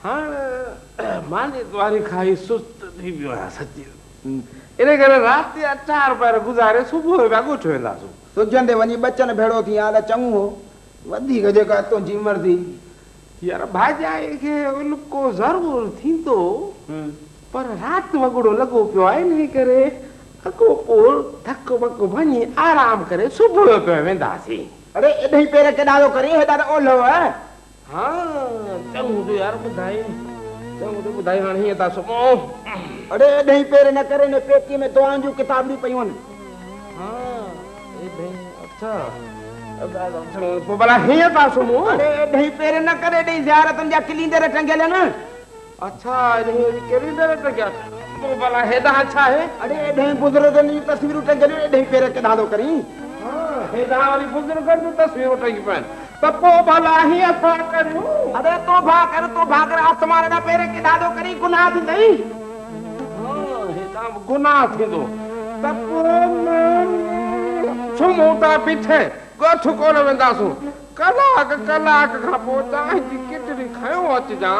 हाँ मानी तुम्हारी खाई सुस्त थी वियो आहे सची इन करे रात जा 4 पैर गुज़ारे सुबुह पिया ॻोठ वेंदासूं सुजंदे वञी बचन भेड़ो थी हाल चङो हो वधीक जेका तुंहिंजी मर्ज़ी यार भाॼाई खे उल्को ज़रूर थींदो पर रात वॻड़ो लॻो पियो आहे इन करे अॻो पोइ धक वक वञी आराम करे सुबुह जो पिया वेंदासीं अरे एॾई पेर केॾा थो करे हेॾा त ओल्हो आहे हाँ चङो तो यार ॿुधाई चङो तो ॿुधाई हाणे हीअं था सुम्हो अरे एॾई पेर न करे न पेटी में दुआनि जूं किताबूं पयूं आहिनि हाँ अच्छा पोइ भला हीअं था सुम्हो अरे एॾई पेर न करे एॾई ज़ियारतुनि जा किलींदर टंगियल आहिनि अच्छा कहिड़ी तरह टंगिया पोइ भला हेॾा छा आहे अरे एॾई बुज़ुर्गनि जूं तस्वीरूं टंगियल एॾई पेर केॾा थो करी हेॾा वरी बुज़ुर्गनि जूं तस्वीरूं टंगी पइनि त पोइ भला हीअं था करियूं अरे तोबा कर आसमान जा पेर केॾा थो करी गुनाह थींदई हेॾा गुनाह थींदो त पोइ सुम्हूं था बीठे ॻोठ कोन वेंदासूं कलाक खां पोइ चांहि जी किटरी खयो अचिजां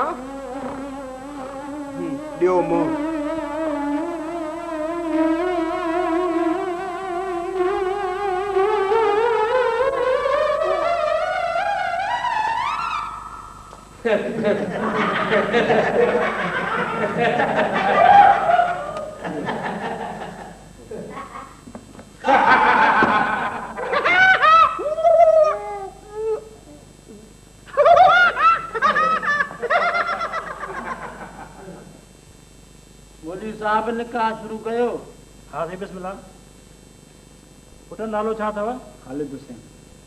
ॾियो मुंहुं मौलवी साहब निकाह शुरू कयो हाँ साईं बिस्मिल्लाह पुट नालो छा अथव ख़ालिद हुसैन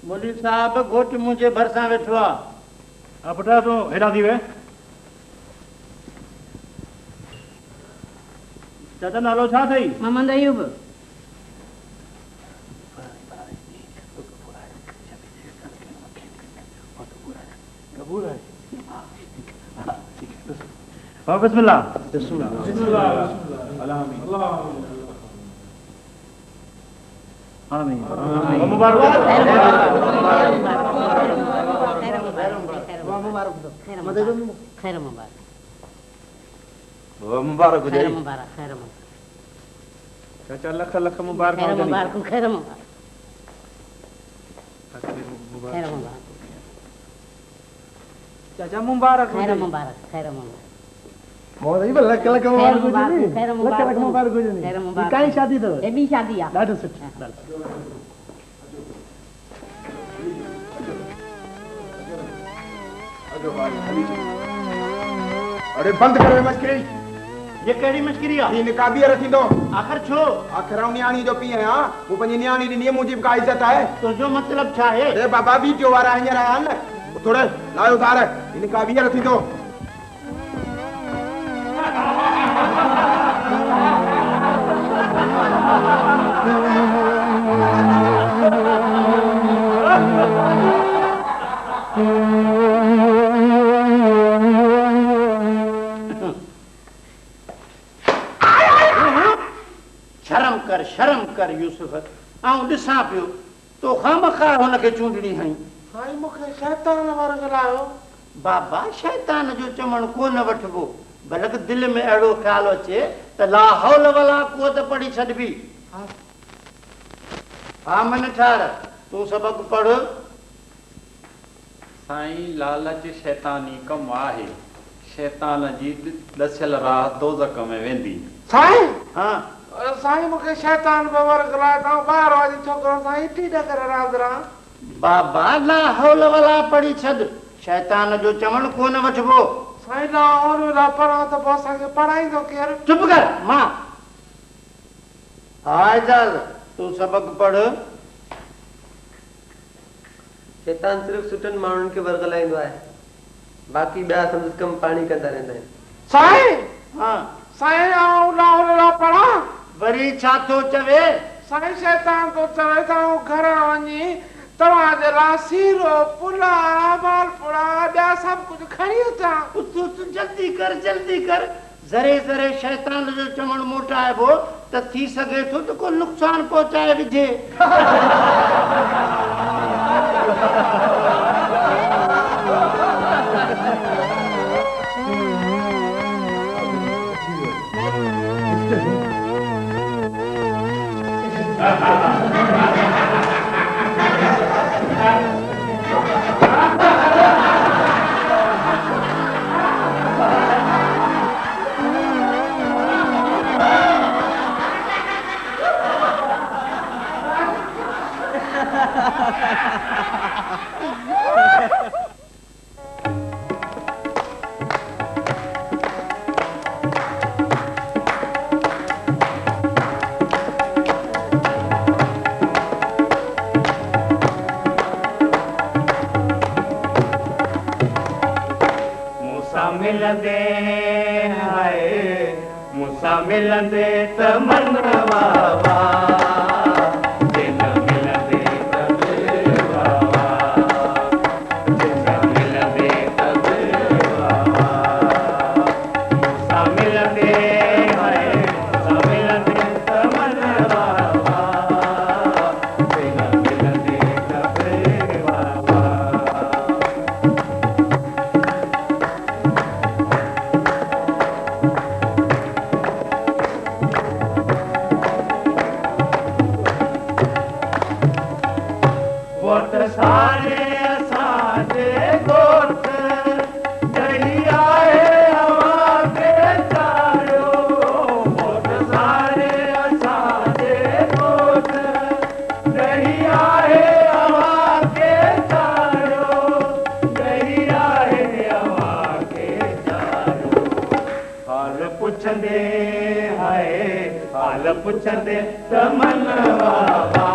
मौलवी साहब घोट मुंहिंजे भरिसां वेठो आहे हा पुट तूं हेॾां थी वे चाचा नालो छा अथई मोहम्मद अयूब हाँ बिस्मिल्लाह आमीन मुबारक खैर मुबारक मुबारक खैर मुबारक खैर मुबारक चाचा लख लख मुबारक खैर मुबारक खैर मुबारक खैर मुबारक चाचा मुबारक खैर मुबारक खैर मुबारक मोदी लख लख मुबारक हुजे खैर मुबारक लख लख मुबारक हुजे खैर मुबारक काई शादी अथव ए बि शादी आहे ॾाढो सुठो अरे बंद करो मस्करी ये कहिड़ी मश्करी आहे ही निकाह बीहर थींदो आख़िर छो आखिर आऊं न्याणी जो पीउ आहियां मूं पंहिंजी न्याणी ॾिनी मुंहिंजी बि का इज़त आहे तुंहिंजो मतिलब छा आहे अरे बाबा वीडियो वारा हींअर आया आहिनि न थोरे लायो धार ही निकाह बीहर थींदो शर्म कर यूसुफ आऊं ॾिसां पियो तो खामखा हुनखे चूंडणी हई साईं मूंखे शैतान वारो ॻाल्हायो बाबा शैतान जो चवण कोन वठबो बल्कि दिल में अहिड़ो ख़्याल अचे त ला हौल वला कुवत पढ़ी छॾबी हा मन ठार तूं सबक पढ़ साईं लालच शैतानी कम आहे शैतान जी ॾसियल राह दोज़ख में वेंदी साईं हाँ साईं मूंखे शैतान पे वर ॻाल्हाए था ॿाहिरि वारी छोकिरो साईं टी करे रांदि रहां बाबा ला हौल वला पढ़ी छॾ शैतान जो चवण कोन वठबो साईं ला हौल वला पढ़ां त पोइ असांखे पढ़ाईंदो केरु चुप कर मां हा एजाज तूं सबक पढ़ शैतान सिर्फ़ सुठनि माण्हुनि खे वरगलाईंदो आहे बाक़ी ॿिया संदसि कम पाणी कंदा रहंदा आहिनि साईं हाँ साईं आऊं ला हौल वला पढ़ां वरी छा थो चवे साईं शैतान तो चवे था घर वञी तव्हांजे लाइ सीरो पुलाव मालपुड़ा ॿिया सभु कुझु खणी अचां तूं जल्दी कर ज़रे ज़रे शैतान जो चवण मोटाइबो त थी सघे थो त को नुक़सान पहुचाए विझे मिलंदे हाय मूंसां मिलंदे त मनवा वा दिन मिलंदे त वावा मूंसां मिलंदे त वावा मूंसां मिलंदे हाय मूंसां मिलंदे त मनवा वा दिन मिलंदे त वावा सारे असांजे गोठ जही आहे हवा के चारियो वोट सारे असांजे गोठ जही आहे हवा के चारियो जही आहे हवा के चारियो हाल पुछंदे हाय हाल पुछंदे त मनवा वा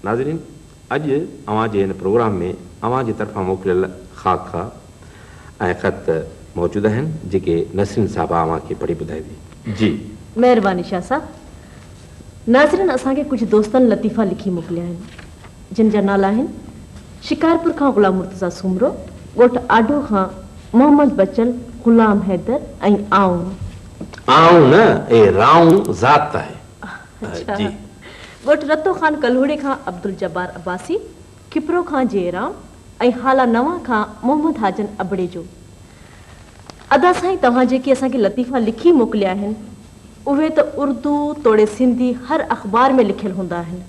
नाज़रीन अॼु अवां जे हिन प्रोग्राम में अवां जी तरफ़ां मोकिलियल ख़ाका ऐं ख़त मौजूदु आहिनि जेके नसरीन साहिबा अवां खे पढ़ी ॿुधाईंदी। जी महिरबानी शाह साहब। नाज़रीन, असांखे कुझु दोस्तनि लतीफ़ा लिखी मोकिलिया आहिनि जिन जा नाला आहिनि शिकारपुर खां ग़ुलाम मुर्तज़ा सुमरो, ॻोठ आडो खां मोहम्मद बचल, ग़ुलाम हैदर ऐं आऊं न ए राऊं ज़ात आहे जी। ॻोठ रतो ख़ान कल्होड़े खां अब्दुल जब्बार अब्बासी, खिपरो खां जयराम ऐं हाला नवां खां मोहम्मद हाजन अबड़े जो। अदा साईं, तव्हां जेके असांखे लतीफ़ा लिखी मोकिलिया आहिनि उहे त उर्दू तोड़े सिंधी हर अख़बार में लिखियल हूंदा आहिनि।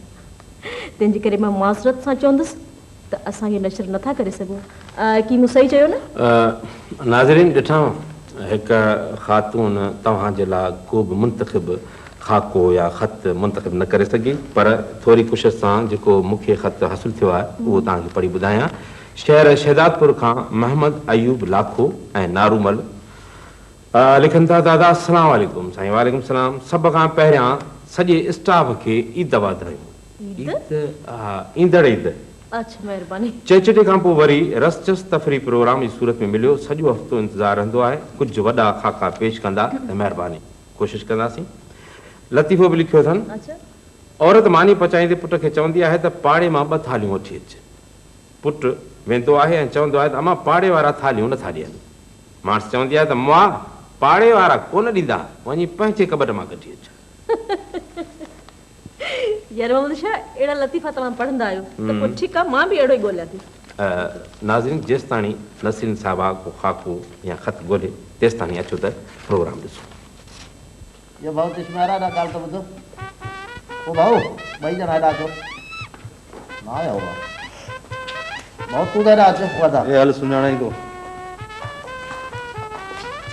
तंहिंजे करे मां माज़रत सां चवंदुसि त असांखे नशर नथा करे सघूं। की मूं सही चयो न? नाज़रीन, ॾिठां हिकु ख़ातून तव्हांजे लाइ को बि मुंतख़िब ख़ाको या ख़त मुंतख़िब न करे सघी, पर थोरी कोशिशि सां जेको मूंखे ख़त हासिलु थियो आहे उहो तव्हांखे पढ़ी ॿुधायां। शहर शहदादपुर खां मोहम्मद अयूब लाखो ऐं नारूमल लिखनि था, दादा अस्सलाम वालेकुम। साईं वालेकुम सलाम। सभ खां पहिरियां सॼे स्टाफ खे ईद वाधायूं। ईंदड़ ईद। अच्छा, महिरबानी। चेचटे खां पोइ वरी रसचस तफ़री प्रोग्राम जी सूरत में मिलियो। सॼो हफ़्तो इंतज़ारु रहंदो आहे। कुझु वॾा ख़ाका पेश कंदा त महिरबानी कोशिशि कंदासीं। लतीफ़ो बि लिखियो अथनि, औरत मानी पचाईंदे पुट खे चवंदी आहे त पाड़े मां 2 थालियूं वठी अच। पुटु वेंदो आहे ऐं चवंदो आहे त अमा पाड़े वारा थालियूं नथा ॾियनि। माण्हू चवंदी आहे त मां पाड़े वारा कोन ॾींदा, वञी पंहिंजे कबट मां कढी अच। यार मोहम्मद शाह, अहिड़ा लतीफ़ा तव्हां पढ़ंदा आहियो त पोइ ठीकु आहे, मां बि अहिड़ो ई ॻोल्हियां थी। नाज़रीन, जेसिताणी नसीन साहिबा को ख़ाको या ख़त ॻोल्हे तेसिताणी अचो त प्रोग्राम ॾिसो। ये भाऊ तिश्मारा ना काल तो बुझो। ओ भाऊ भाई जना हेडा अचो। ना आया होगा। भाऊ तू हेडा अचो वदा। ए हल सुञाणा ई को।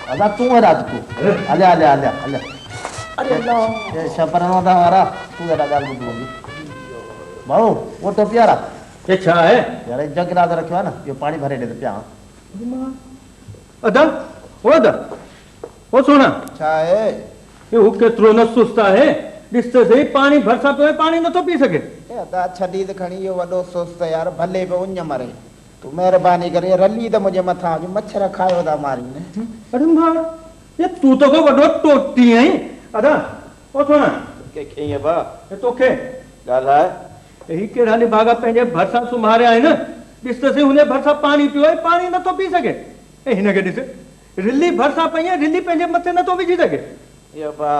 अदा तू हेडा अच तू। हले हले हले हले। अरे अल्लाह, ये शपरना था हमारा। तू हेडा गाल बुझो। भाऊ वो तो प्यारा। ये छा है? यार एक जग रात रखियो है ना, ये पानी भरे दे प्या। अदा ओ सोना छा है? ये हु केतिरो न सुस्त आहे। ॾिस त सही, पाणी भरिसां पियो, पाणी नथो पी सघे। ए अदा छॾी त खणी इहो वॾो सुस्त यार, भले पे उञ मरे। तू महिरबानी करे रली त मुंहिंजे मथां अॼु मच्छर खायो था मारी ने। अरे मां, ये तू तो को वॾो टोटी आहीं। अदा ओ सोना के ईअं बा ये तोखे ॻाल्हाए। ही कहिड़ा निभागा पंहिंजे भरिसां सुम्हारिया आहिनि। ॾिस त सही, हुन भरिसां पाणी पियो आहे, पाणी नथो पी सघे। ऐं हिनखे ॾिस, रिली भरिसां पई आहे, रिली पंहिंजे मथे नथो विझी सघे। ये बा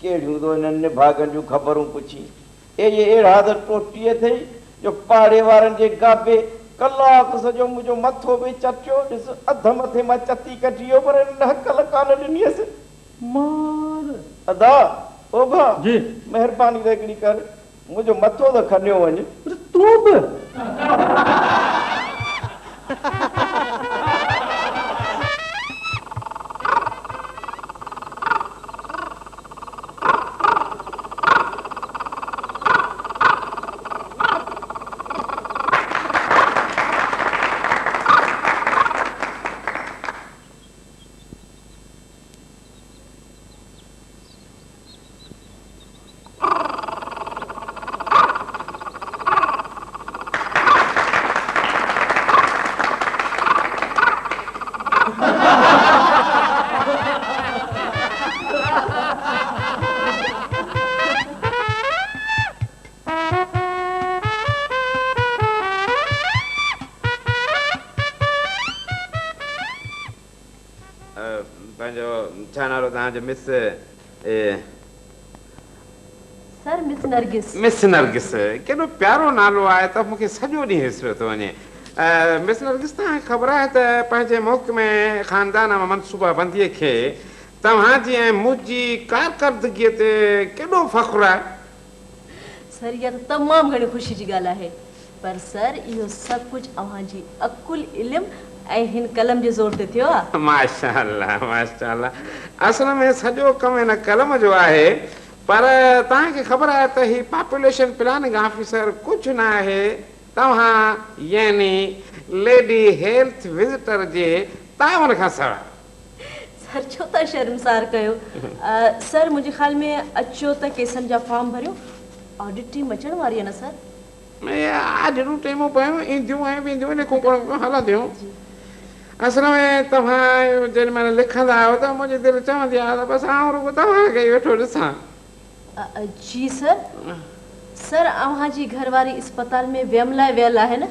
केड़ियूं तो इन्हनि निभागनि जूं ख़बरूं पुछी। ये अहिड़ा त टोटीअ थई जो पाड़े वारनि जे गाबे कलाक सॼो मुंहिंजो मथो बि चटियो। ॾिस, अध मथे मां चती कटी वियो, पर हिन हकल कान ॾिनीअसि। मार अदा ओ भा जी, महिरबानी त हिकिड़ी कर, मुंहिंजो मथो त खनियो वञे। तूं बि छा नालो तव्हांजो? Miss sir miss Nargis. Miss Nargis केॾो प्यारो नालो आहे त मूंखे सॼो ॾींहुं विसरियो थो वञे। मिस नरगिस, तव्हांखे ख़बर आहे त पंहिंजे मुल्क में ख़ानदान मनसूबाबंदीअ खे तव्हांजी ऐं मुंहिंजी कारकर्दगीअ ते केॾो फ़ख्रु आहे। सर, इहा त तमामु घणी ख़ुशी जी ॻाल्हि आहे, पर सर इहो सभु कुझु अव्हांजी अकुल इल्म ऐं हिन कलम जे ज़ोर ते थियो आहे। माशाअल्लाह माशाअल्लाह। असल में सॼो कमु हिन कलम जो आहे, पर तव्हांखे ख़बर आहे त ही पॉपुलेशन प्लानिंग ऑफिसर कुझु न आहे, तव्हां यानी लेडी हेल्थ विज़िटर जे तावन खां सवाइ। सर छो था शर्मसार कयो? सर मुंहिंजे ख़्याल में अचो त केसनि जा फॉर्म भरियो, ऑडिट टीम अचण वारी आहे न सर? अॼु टेमूं पियूं ईंदियूं ऐं वेंदियूं लिखूं हलंदियूं। असल में तव्हां जेॾी महिल लिखंदा आहियो त मुंहिंजी दिलि चवंदी आहे त बसि आउं रुॻो तव्हांखे वेठो ॾिसां। जी सर। सर अव्हां जी घरवारी अस्पताल में वियम लाइ वियल आहे न?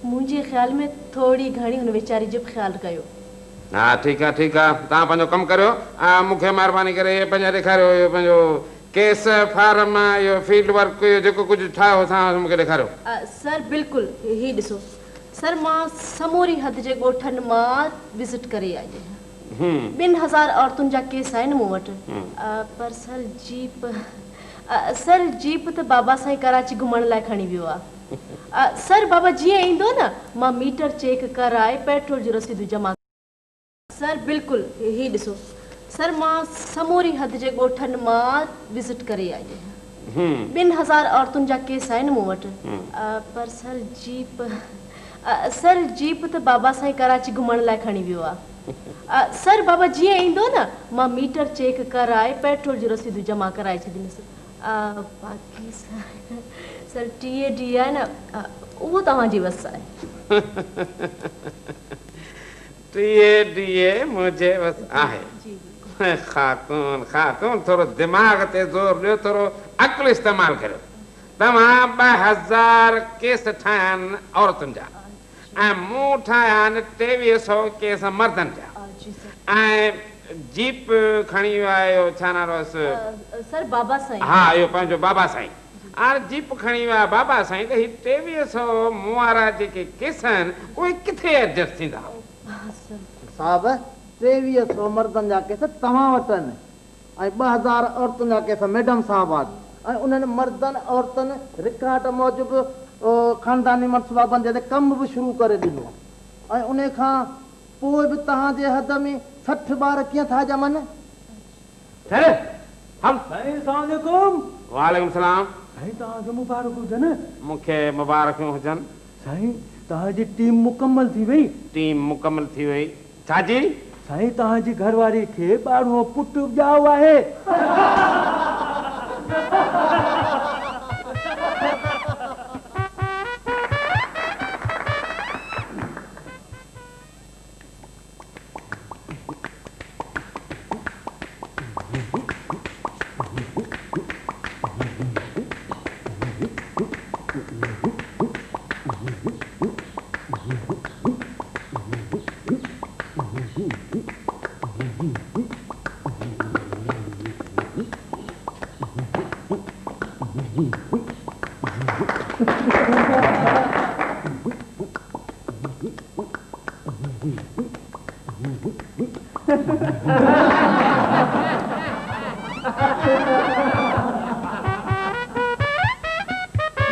मुंहिंजे ख्याल में थोड़ी घणी हुन वीचारी जो ख्याल कयो। हाँ ठीक है तव्हां पंहिंजो कमु करियो। मूंखे महिरबानी करे इहे पंहिंजा ॾेखारियो इहो पंहिंजो केस फार्म इहो फील्ड वर्क इहो जेको कुझु ठाहियो असां मूंखे ॾेखारियो। सर बिल्कुल ही ॾिसो। सर मां समूरी हद जे ॻोठनि मां विज़िट करे आई आहियां। 2000 औरतुनि जा केस आहिनि मूं वटि। पर सर जीप त बाबा साईं कराची घुमण लाइ खणी वियो आहे। सर बाबा जीअं ईंदो न मां मीटर चेक कराए पेट्रोल जी रसीदूं जमा। सर बिल्कुल ही ॾिसो। सर मां समूरी हद जे ॻोठनि मां विज़िट करे आई आहियां। 2000 औरतुनि जा केस आहिनि मूं वटि। पर सर जीप त बाबा साईं कराची घुमण लाइ खणी वियो आहे। सर बाबा जीअं ईंदो न मां मीटर चेक कराए पेट्रोल जी रसीदूं जमा कराए छॾींदुसि। बाक़ी सर 30 ॾींहं आहे न उहो तव्हांजी वस आहे। 30 ॾींहं मुंहिंजे वस आहे। ख़ातून थोरो दिमाग़ ते ज़ोर ॾियो थोरो अक़ुल इस्तेमालु करियो। तव्हां 2000 केस ठाहिया आहिनि औरतुनि जा ऐं मूं ठाहिया आहिनि 2300 केस मर्दनि जा ऐं जीप खणी वियो आहे इहो छा नालो अथसि? सर बाबा साईं। हा इहो पंहिंजो बाबा साईं। हाणे जीप खणी वियो आहे बाबा साईं त ही 2300 मूं वारा जेके केस आहिनि उहे किथे एडजस्ट थींदा? साहब 2300 मर्दनि जा केस तव्हां वटि आहिनि ऐं 2000 औरतुनि जा केस मैडम साहब वटि। ऐं उन्हनि मर्दनि औरतुनि रिकॉर्ड मूजिबि ख़ानदानी मनसूबाबंदी ते कमु बि शुरू करे ॾिनो ऐं उन खां पोइ बि तव्हांजे हद में 60 ॿार कीअं था ॼमनि? वालेकुम सलाम। साईं तव्हांखे मुबारक हुजनि। मूंखे मुबारकूं हुजनि। साईं तव्हांजी टीम मुकमल थी वई। टीम मुकमल थी वई छाजी? साईं तव्हांजी घरवारी खे ॿारहों पुटु ॼाओ आहे।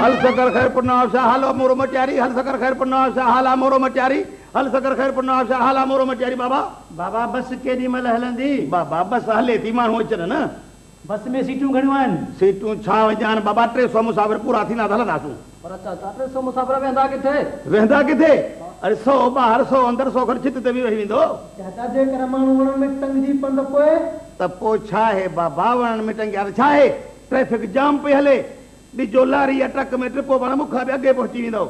हल सकर खैर पुनाव शाह हालो मोरो मटियारी। हल सकर खैर पुनाव शाह हाला मोरो मटियारी। हल सकर खैर पुनाव शाह हाला मोरो मटियारी। बाबा बाबा बस केॾी महिल हलंदी? बाबा बस हले थी माण्हू अचनि न। बस में सीटूं घणियूं आहिनि? सीटूं छा वञानि बाबा 300 मुसाफ़िर पूरा थींदा त हलंदासूं। पर चाचा 300 मुसाफ़िर वेंदा किथे? वेंदा किथे? अरे 100 ॿाहिरि 100 अंदरि 100 खनि छित ते बि वेही वेंदो। चाचा जेकर माण्हू वणनि में टंगिजी पवंदो त पोइ छा आहे बाबा? वणनि में टंगिया त छा आहे? ट्रैफिक जाम पई हले। ॾिजो लारी या ट्रक में ट्रिपो पाण मूंखां बि अॻे पहुची वेंदो।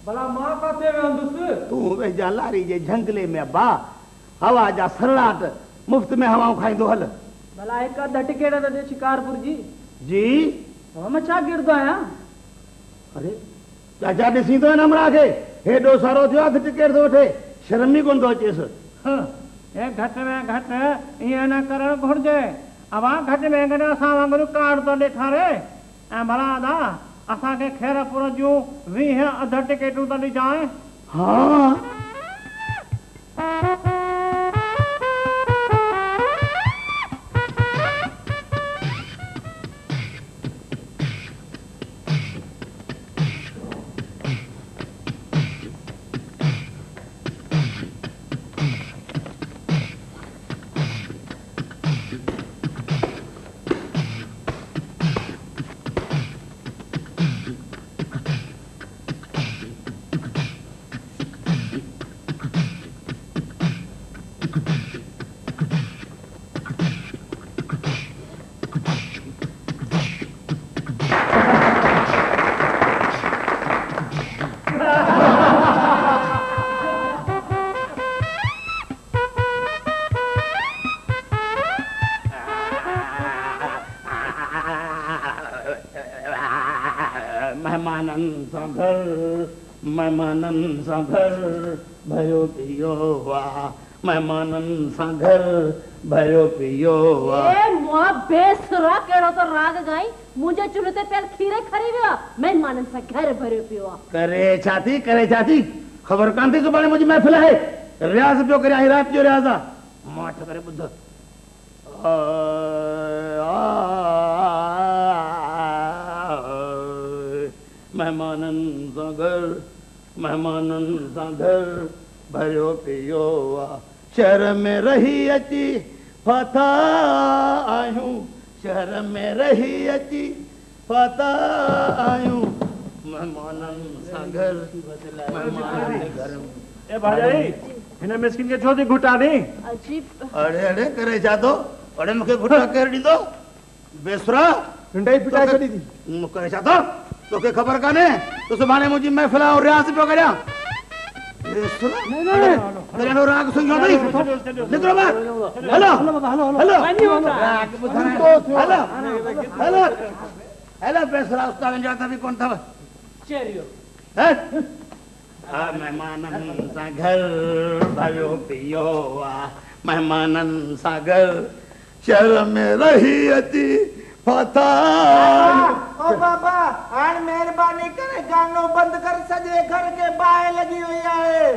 भला मां किथे वेंदुसि? तूं वेझा लारी जे झंगले में बा हवा जा सरलाट मुफ़्त में हवाऊं खाईंदो हल। भला हिकु अधु टिकेट त ॾे शिकारपुर जी। जी मां छा गिरदो आहियां? अरे चाचा ॾिसींदो न हमरा खे हेॾो सारो थियो अधु टिकेट थो वठे। शर्म ई कोन थो अचेसि। हे घटि में घटि ईअं न करणु घुरिजे। अवां घटि में घटि असां वांगुरु कार्ड थो ॾेखारे ऐं भला अदा असांखे खैरपुर जूं 20 अधु टिकेटूं त ॾिजांइ। हा मेहमाननि सां घर मेहमाननि सां घर भयो पियो आहे मेहमाननि सां घर भयो पियो आहे ए मुआ बेसरा कहिड़ो तो राग गाई मुंहिंजे चुल्हे ते पेर खीरे खरी वियो आहे महिमाननि सां घर भरियो पियो आहे करे छाती ख़बर कान थी सुभाणे मुंहिंजी महफ़िल आहे रियाज़ पियो करे राति जो रियाज़ आहे माठ करे ॿुध मेहमाननि सां घर मेहमाननि सां घर भरियो पियो आहे शहर में रही अची फाथा आहियूं शहर में रही अची फाथा आहियूं मेहमाननि सां घर मेहमाननि घर ए भाॼाई हिन मिस्किन खे छो थी घुटा ॾे अजीब अड़े अड़े करे छा थो अड़े मूंखे घुटा केरु ॾींदो बेसुरा ढंढाई पिटाई छॾी थी करे छा थो तोखे ख़बर कान्हे तो सुभाणे मुंहिंजी महफ़िल आहे रियाज़ पियो करियां बेसुरा राग सुञो अथई निकिरो ॿाहिरि हलो हलो हलो हलो बेसुरा उस्तादनि जा बि कोन अथव मेहमाननि सां घर भयो पियो आहे मेहमाननि सां घर शहर में रही अची फाथा ओ बाबा हाणे महिरबानी करे गानो बंदि कर सॼे घर खे बाहि लॻी वई आहे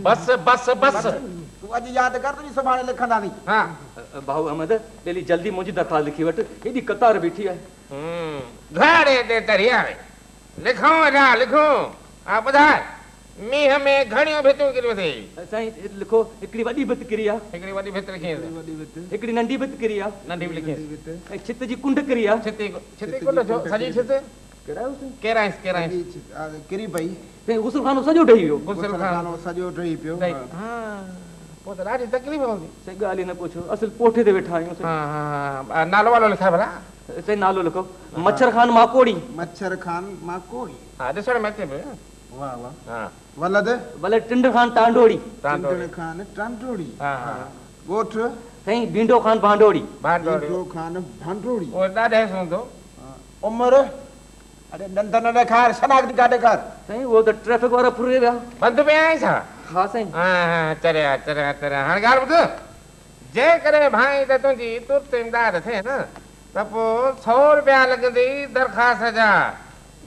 बस बस बस तूं अॼु यादि कर तुंहिंजी सुभाणे लिखंदासीं हाँ भाऊ अहमद डेली जल्दी मुंहिंजी दरख़्वास्त लिखी वठ हेॾी कतार बीठी आहे घड़े दे दरिया में लिखो वेठा लिखो हा ॿुधाए मींहं में घणियूं भितूं किरियूं अथई साईं लिखो हिकिड़ी वॾी भित किरी आहे हिकिड़ी वॾी भित लिखी हिकिड़ी नंढी भित किरी आहे नंढी बि लिखी ऐं छित जी कुंड किरी आहे छिती कुंड छो सॼी छित केराइस किरी पई गुसलखानो सॼो ॾही वियो गुसलखानो सॼो ठही पियो पोइ त ॾाढी तकलीफ़ हूंदी साईं ॻाल्हि न पुछो असुल पोठे ते वेठा आहियूं साईं नालो वालो लिखाए भला साईं नालो लिखो मच्छर खान माकोड़ी मच्छर खान माकोड़ी हा ॾिसण में अचे पियो वाह वाह हा वलद वलद टिंड खान टांडोड़ी टिंडन खान टांडोड़ी हा ॻोठ साईं भींडो खान भांडोड़ी टिंडो खान भांडोड़ी उहो ॾाढे हूंदो उमिरि अरे नंदन न खार शनाख्ती काढे कर साईं उहो त ट्रैफिक वारा फुरे विया बंदि पिया आहीं छा हा साईं चरिया चरिया चरिया हाणे ॻाल्हि ॿुध जेकॾहिं भाई त तुंहिंजी तुर्त इमदाद थिए न त पोइ 100 रुपया लॻंदी दरख़्वास्त जा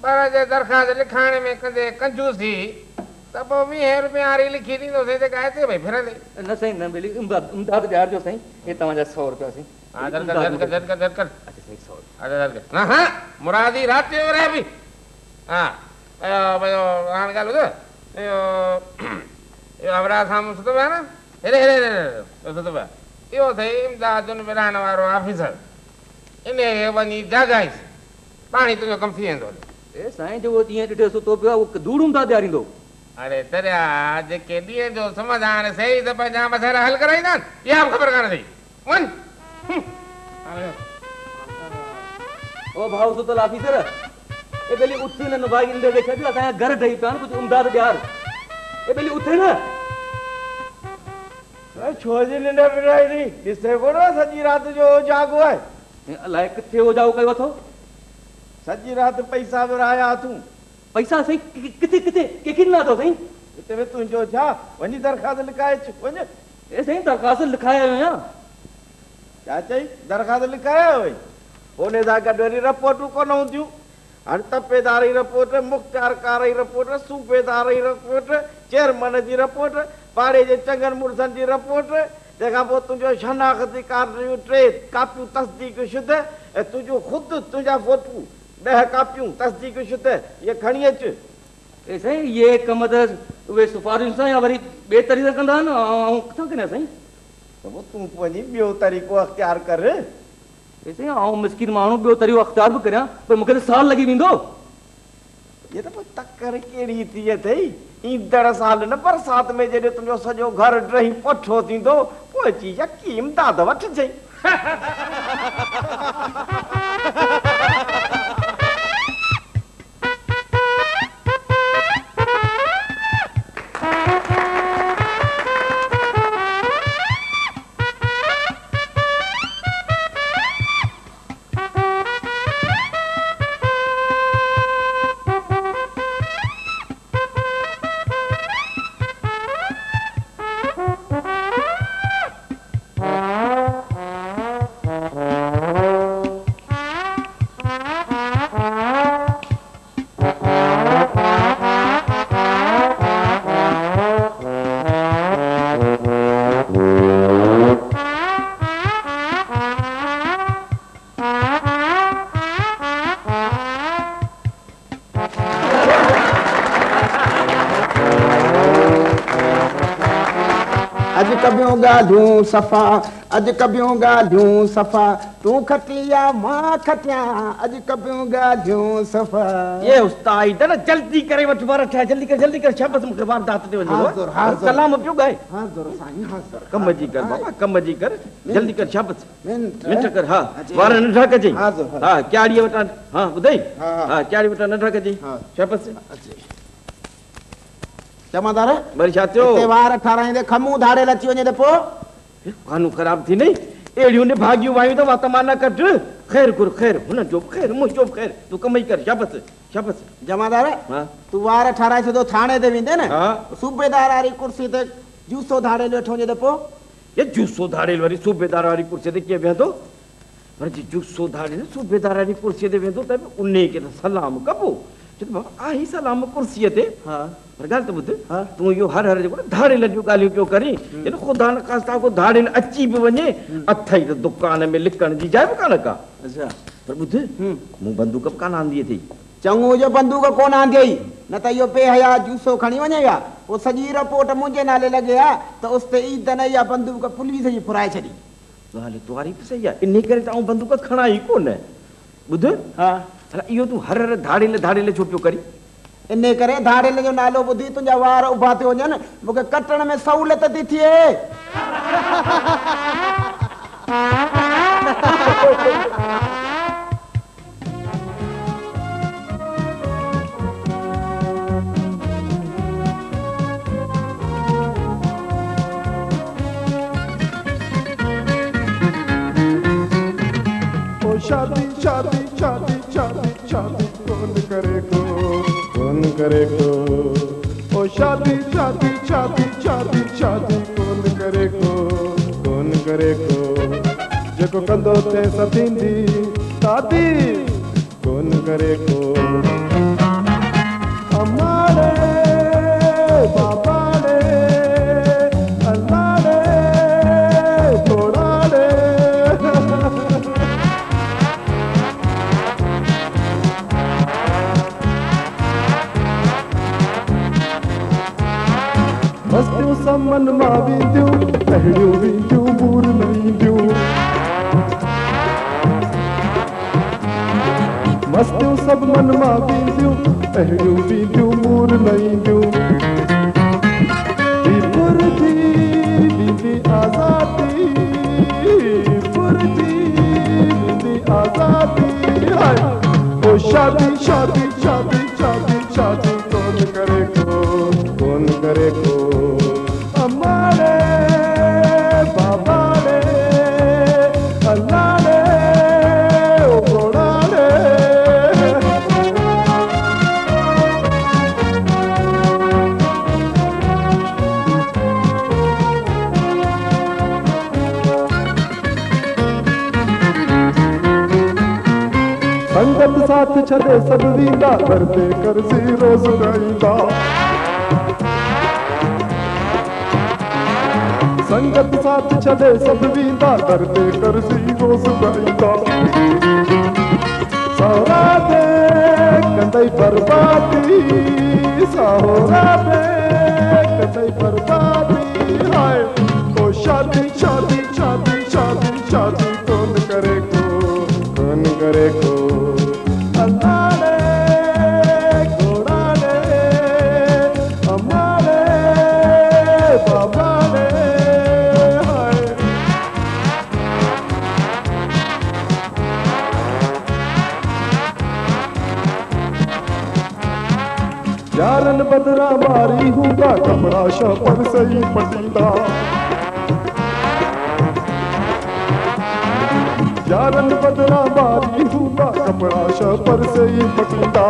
पर जे दरख़्वास्त लिखाइण में कंदे कंजूसी त पोइ 20 रुपया वारी लिखी ॾींदोसीं जेका हिते भई फिरंदी न साईं न मिली इमदाद ॾियारजो साईं हे तव्हांजा 100 रुपया साईं हा न हा मुरादी राति जो रहे बि हा हाणे ॻाल्हि ॿुध इहो अवराज साम्हूं सुतो पियो आहे न हेॾे हेॾे हेॾे सुतो पियो आहे इहो अथई इमदादुनि विराइण वारो ऑफिसर इन खे वञी जाॻाइसि पाणी तुंहिंजो कमु थी वेंदो ए साईं जो ॾींहुं ॾिठे सुतो पियो आहे उहो धूड़ इमदाद ॾियारींदो अरे दरिया जेके ॾींहं जो सम्झ हाणे सही त पंहिंजा मसइला हल कराईंदा आहिनि इहा बि ख़बर कान अथई वञ ओ भाऊ सुतल ऑफिसर ए बेली उठ न भाई इंदे देखे थी असां घर ढई पिया कुछ इमदाद ॾियार ए बेली उठ न छो जी निंड पिराई थी ॾिसे कोन सॼी राति जो जाॻो आहे अलाए किथे हो जाओ कयो अथो सॼी राति पैसा विराया तूं पैसा सही किथे किथे कंहिंखे ॾिना अथव साईं हिते में तुंहिंजो छा वञी दरख़्वास्त लिखाए अच वञ ए साईं दरख़्वास्त लिखाए आयो आहियां छा चई दरख़्वास्त लिखाया हुई उन सां गॾु वरी रिपोर्टूं कोन हूंदियूं हाणे तपेदार जी रिपोर्ट मुख़्तियार जी रिपोर्ट सूबेदार जी रिपोर्ट चेयरमैन जी रिपोर्ट पाड़े जे चङनि मुड़सनि जी रिपोर्ट तंहिंखां पोइ तुंहिंजो शनाख़ती कार्ड जूं 3 कापियूं तस्दीक शुद ऐं तुंहिंजो ख़ुदि तुंहिंजा फोटू 10 कापियूं तस्दीक शुद इहे खणी अचु साईं ये कम त उहे सिफारिश सां या वरी ॿिए तरीक़े कंदा आहिनि ऐं किथां कनि साईं त पोइ तूं पंहिंजी ॿियो तरीक़ो अख़्तियार कर साईं आउं मिसकिन माण्हू ॿियो तरीक़ो अख़्तियार बि करियां पर मूंखे त साल लॻी वेंदो ये त पोइ तकर कहिड़ी थी अथई ईंदड़ साल न बरसाति में जॾहिं तुंहिंजो सॼो घर ड्रही पोठो थींदो पोइ अची यकीन दाद वठिजई अज कबियूं ॻाल्हियूं सफ़ा अज कबियूं ॻाल्हियूं सफ़ा तूं खटिया मां खटिया अज कबियूं ॻाल्हियूं सफ़ा ये उस्ताद न जल्दी करे वठ बार ठा जल्दी कर शाबाश मूंखे वारदात ते वञो कलाम पियो गाए हाज़ुर साईं हाज़ुर कम जी कर बाबा कम जी कर जल्दी कर शाबाश मिंट कर हा वार नंढा कजई हा क्याड़ी वटा हा ॿुधई हा क्याड़ी वटा नंढा कजई शाबाश जमादार वरी छा थियो वार ठाराईंदे खमूं धाड़ेल अची वञे त पोइ कानू ख़राब थी नहीं एड़ियूं ने भागियूं वायूं त वातमाना कट खैर गुर खैर हुन जो खैर मुंहिंजो खैर तू कम ई कर शाबाश शाबाश जमादार तू वार ठाराए सिधो थाणे ते वेंदे न सूबेदार वारी कुर्सी ते जूसो धाड़ेल वेठो वञे त पोइ ये जूसो धाड़ेल वारी सूबेदार वारी कुर्सी ते कीअं वेंदो पर जी जूसो धाड़ेल सूबेदार वारी कुर्सी ते वेंदो त उन खे त सलाम कबो बाबा आई सलाम कुर्सीअ ते पर ॻाल्हि त ॿुध तूं इहो हर जेको धाड़ेल जूं ॻाल्हियूं पियो करी ख़ुदा न ख़ास्ता को धाड़ेल अची बि वञे अथई त दुकान में लिकण जी जाइ बि कान का पर ॿुध मूं बंदूक बि कान आंदी अथई चङो जो बंदूक कोन आंदी न त इहो बेहया जूसो खणी वञेगा पोइ सॼी रिपोर्ट मुंहिंजे नाले लॻे हा त उस ते ईद न इहा बंदूक पुलिस जी फुराए छॾी ॻाल्हि तुम्हारी बि सही आहे इन करे त आउं बंदूक खणाई कोन ॿुध हा इहो तूं हर धाड़ेल छो पियो करी इन करे धाड़ेल जो नालो ॿुधी तुंहिंजा वार उभा थी वञनि मूंखे कटण में सहूलियत थी थिए शादी शादी शादी शादी शादी कौन करे को ओ शादी शादी शादी शादी शादी कौन करे को जेको कंदो ते सतींदी शादी कौन करे को अम्मा बाबा अल्लाह थोड़ा मस्तियों समन मां वेंदियूं अहिड़ियूं वेंदियूं मूर न ईंदियूं मस्तियों सब मन मां वेंदियूं अहिड़ियूं वेंदियूं मूर न ईंदियूं पुरजी ॾींदी आज़ादी पुरजी ॾींदी आज़ादी ओ शादी शादी शादी शादी शादी कौन करे को हमारे बाबा ने अल्लाह ने घोड़ा ने साथ छॾे सभु वींदा दर ते कर्ज़ी रोज़ ॻाईंदा संगत साथ छॾे सभु वींदा दर ते कर्ज़ी रोज़ ॻाईंदा साहुरा ते कंदई बर्बादी साहुरा ते कंदई बर्बादी हाय को शादी शादी शादी शादी शादी कोन करे को अल्लाह रे घोड़ा रे हमारे बाबा रे हाय यारन बदरा मारी हूंदा कपड़ा शा पर सही पटींदा यारन बदरा मारी हूंदा कपड़ा शा पर सही पटींदा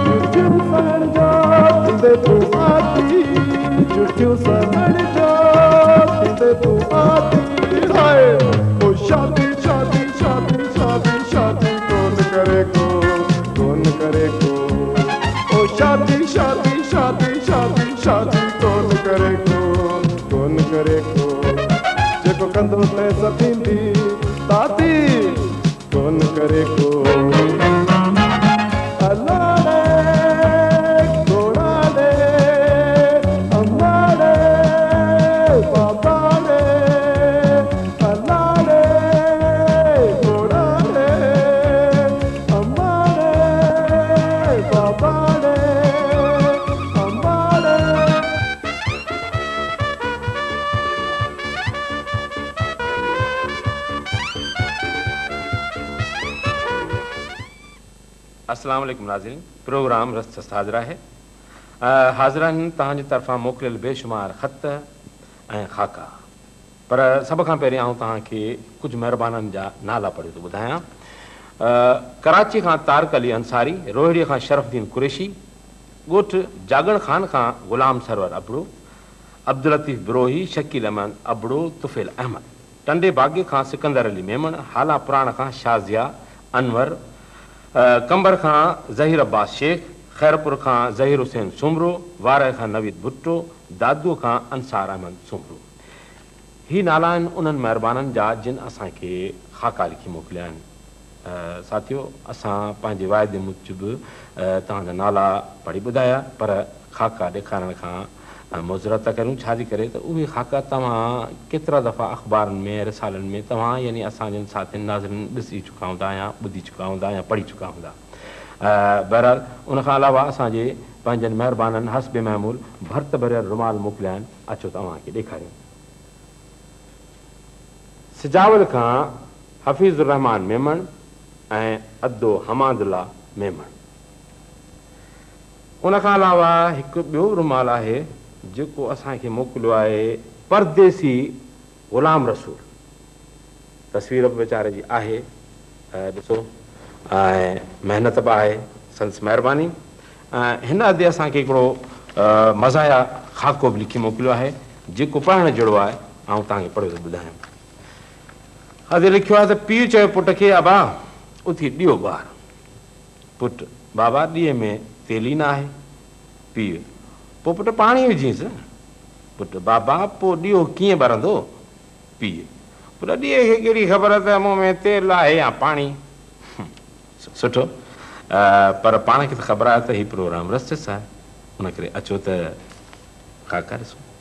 जुठियूं सहण जो थींदे तूं आती जुठियूं सहण जो थींदे तूं आती हाय ओ शादी शादी शादी शादी शादी कोन करे को ओ शादी शादी शादी शादी शादी कोन करे को जेको कंदो ते सतींदी ताती कोन करे को अल्लाह रे घोड़ा रे अम्मा रे बाबा रे अल्लाह रे घोड़ा रे अम्मा रे बाबा रे अम्मा रे अस्सलाम वालेकुम नाज़रीन प्रोग्राम रस्त हाज़िरा है हाज़िरन तव्हांजी तरफ़ां मोकिलियल बेशुमार ख़त ऐं ख़ाका पर सभ खां पहिरीं आउं तव्हांखे कुझु महिरबाननि जा नाला पढ़ी थो ॿुधायां कराची खां तारक अली अंसारी रोहिड़ीअ खां शरफ़ुद्दीन कुरैशी ॻोठ जागण खान खां ग़ुलाम सरवर अबड़ो अब्दुल लतीफ़ बिरोही शकील अहमद अबड़ो तुफ़ैल अहमद टंडे बागे खां सिकंदर अली मेमण हाला पुराण खां शाज़िया अनवर कंबर खां ज़हीर अब्बास शेख खैरपुर खां ज़हीर हुसैन सुमरो वारे खां नवीद भुट्टो दादू खां अंसार अहमद सुमरो ही नाला आहिनि उन्हनि महिरबाननि जा जिन असांखे ख़ाका लिखी मोकिलिया आहिनि साथियो असां पंहिंजे वाइदे मूजिबि तव्हांजा नाला पढ़ी ॿुधाया पर ख़ाका ॾेखारण खां मुज़रत था करूं छाजे करे त उहे ख़ाका तव्हां केतिरा दफ़ा अख़बारनि में रिसालनि में तव्हां यानी असांजनि साथियुनि नाज़रीन ॾिसी चुका हूंदा या ॿुधी चुका हूंदा या पढ़ी चुका हूंदा बहरहाल उनखां अलावा असांजे पंहिंजनि महिरबाननि हस्ब महमूल भर्त भरियल रुमाल मोकिलिया आहिनि अचो तव्हांखे ॾेखारियूं सिजावल खां हफ़ीज़ुर रहमान मेमण ऐं अब्दो हमादुल्ला मेमण उनखां अलावा हिकु ॿियो रुमाल आहे जेको असांखे मोकिलियो आहे परदेसी ग़ुलाम रसूल तस्वीर बि वीचारे जी आहे ॾिसो ऐं महिनत बि आहे संदसि महिरबानी हिन अधे असांखे हिकिड़ो मज़ाया ख़ाको बि लिखी मोकिलियो आहे जेको पढ़ण जहिड़ो आहे ऐं तव्हांखे पढ़ी थो ॿुधायां अधे लिखियो आहे त पीउ चयो पुट खे अबा उथी ॾियो ॿार पुटु बाबा ॾीए में तेल ई न आहे पीउ पोइ पुटु पाणी विझीसि पुटु बाबा पोइ ॾियो कीअं ॿरंदो पीउ पुटु ॾीए खे कहिड़ी ख़बर त मूं में तेल आहे या पाणी सुठो पर पाण खे त ख़बर आहे त हीउ प्रोग्राम रस्तिस आहे हुन करे अचो त ख़ाका ॾिसो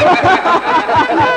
लो